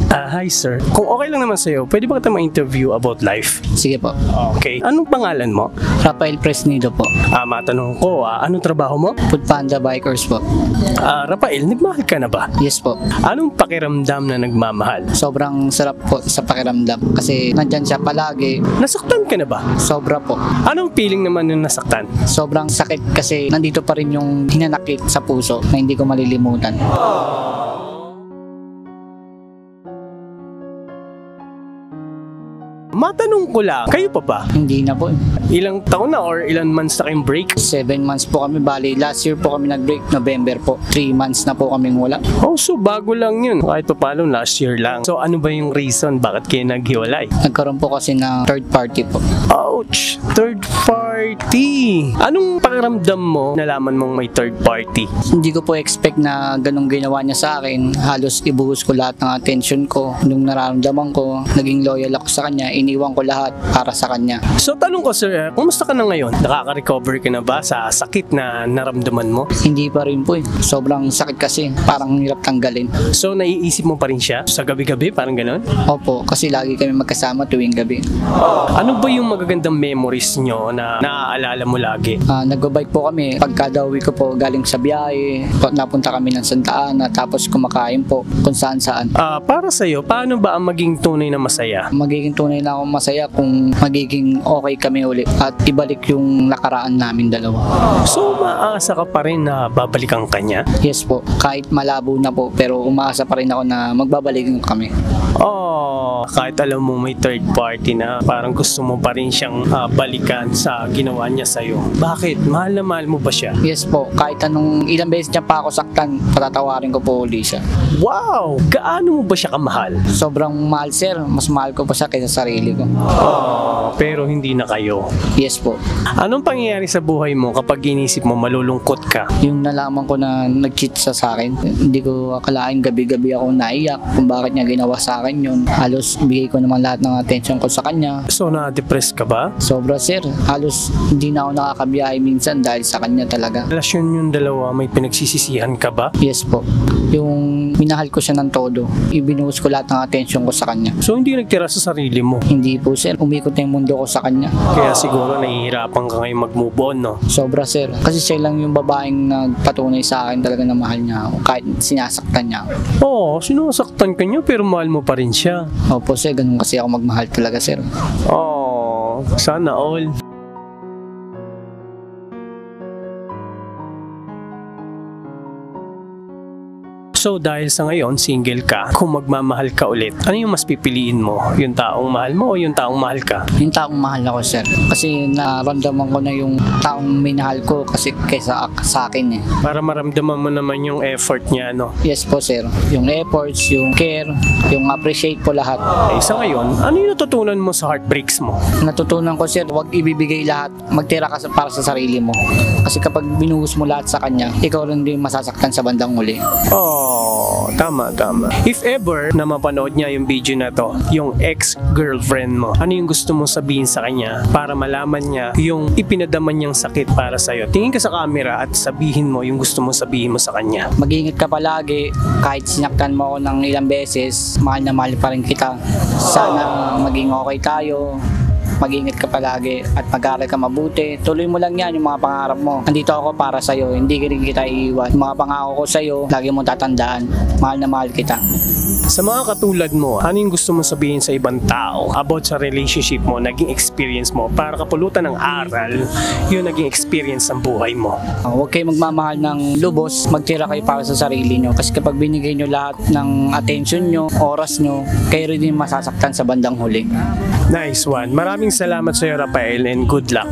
Hi sir. Kung okay lang naman sa'yo, pwede ba kita ma-interview about life? Sige po. Okay. Anong pangalan mo? Rafael Fresnido po. Matanong ko, anong trabaho mo? Foodpanda Bikers po. Rafael, nagmahal ka na ba? Yes po. Anong pakiramdam na nagmamahal? Sobrang sarap po sa pakiramdam kasi nandyan siya palagi. Nasaktan ka na ba? Sobra po. Anong feeling naman yung nasaktan? Sobrang sakit kasi nandito pa rin yung hinanakit sa puso na hindi ko malilimutan. Matanong ko lang, kayo pa ba? Hindi na po. Ilang taon na or ilang months na kayong break? 7 months po kami, bali last year po kami nag-break, November po. 3 months na po kaming wala. Oh, so bago lang yun. Kahit pa paano, last year lang. So ano ba yung reason bakit kayo naghiwalay? Nagkaroon po kasi ng third party po. Ouch! Third party! Anong pakiramdam mo nalaman mong may third party? Hindi ko po expect na ganong ginawa niya sa akin. Halos ibuhos ko lahat ng attention ko. Nung nararamdaman ko, naging loyal ako sa kanya. Iniwan ko lahat para sa kanya. So tanong ko sir, kumusta ka na ngayon? Nakaka-recover ka na ba sa sakit na naramdaman mo? Hindi pa rin po eh. Sobrang sakit kasi. Parang hirap tanggalin. So naiisip mo pa rin siya sa gabi-gabi? Parang ganon? Opo, kasi lagi kami magkasama tuwing gabi. Ano ba yung magagandang memories nyo na naaalala mo lagi? Nag-bike po kami. Pagkada uwi ko po galing sa biyahe, napunta kami ng Santa Ana, tapos kumakain po kung saan-saan. Para sa'yo, paano ba ang maging tunay na masaya? Magiging tunay na akong masaya kung magiging okay kami ulit at ibalik yung nakaraan namin dalawa. So maasa ka pa rin na babalikan ka niya? Yes po, kahit malabo na po pero umaasa pa rin ako na magbabalikan kami. Kahit alam mo may third party na parang gusto mo pa rin siyang balikan sa ginawa niya sa'yo. Bakit? Mahal na mahal mo ba siya? Yes po, kahit anong ilang beses niya pa ako saktan, patatawarin ko po ulit siya. Wow! Gaano mo ba siya kamahal? Sobrang mahal sir, mas mahal ko pa siya kaysa sarili ko. Pero hindi na kayo. Yes po. Anong pangyayari sa buhay mo kapag inisip mo malulungkot ka? Yung nalaman ko na nag-cheat siya sa akin, hindi ko akalain gabi-gabi ako naiyak kung bakit niya ginawa sa akin yun. Halos bigay ko naman lahat ng attention ko sa kanya. So na-depress ka ba? Sobra sir, halos hindi na ako nakakabiyahe minsan dahil sa kanya talaga. Relasyon yung dalawa, may pinagsisisihan ka ba? Yes po. Yung minahal ko siya ng todo, ibinuhos ko lahat ng attention ko sa kanya. So hindi nagtira sa sarili mo? Hindi po sir, umikot na yung mundo ko sa kanya. Kaya siguro nahihirapan ka ngayon mag-move on, no? Sobra sir, kasi siya lang yung babaeng nagpatunay sa akin talaga na mahal niya ako kahit sinasaktan niya ako. Sinasaktan ka niya pero mahal mo pa rin siya. Opo sir, ganun kasi ako magmahal talaga sir. Sana all. So dahil sa ngayon, single ka, kung magmamahal ka ulit, ano yung mas pipiliin mo? Yung taong mahal mo o yung taong mahal ka? Yung taong mahal ako sir. Kasi naramdaman ko na yung taong minahal ko kasi kaysa sa akin eh. Para maramdaman mo naman yung effort niya, no? Yes po sir. Yung efforts, yung care, yung appreciate po lahat. Sa ngayon, ano yung natutunan mo sa heartbreaks mo? Natutunan ko sir, huwag ibibigay lahat. Magtira ka para sa sarili mo. Kasi kapag binuhos mo lahat sa kanya, ikaw rin din masasaktan sa bandang huli. Tama. If ever na mapanood niya yung video na to, yung ex-girlfriend mo, ano yung gusto mong sabihin sa kanya para malaman niya yung ipinadaman niyang sakit para sa'yo? Tingin ka sa camera at sabihin mo yung gusto mong sabihin mo sa kanya. Mag-ingat ka palagi, kahit sinaktan mo ako ng ilang beses, mahal na mahal pa rin kita. Sana maging okay tayo. Mag-ingat ka palagi at mag-aaral ka mabuti. Tuloy mo lang yan yung mga pangarap mo. Nandito ako para sa'yo, hindi rin kita iiwan. Yung mga pangako ko sa'yo, lagi mong tatandaan. Mahal na mahal kita. Sa mga katulad mo, ano yung gusto mo sabihin sa ibang tao about sa relationship mo, naging experience mo, para kapulutan ng aral yung naging experience ng buhay mo? Huwag kayo magmamahal ng lubos, magtira kayo para sa sarili nyo. Kasi kapag binigay nyo lahat ng attention nyo, oras nyo, kayo rin masasaktan sa bandang huli. Nice one. Maraming salamat sa iyo, Rafael, and good luck.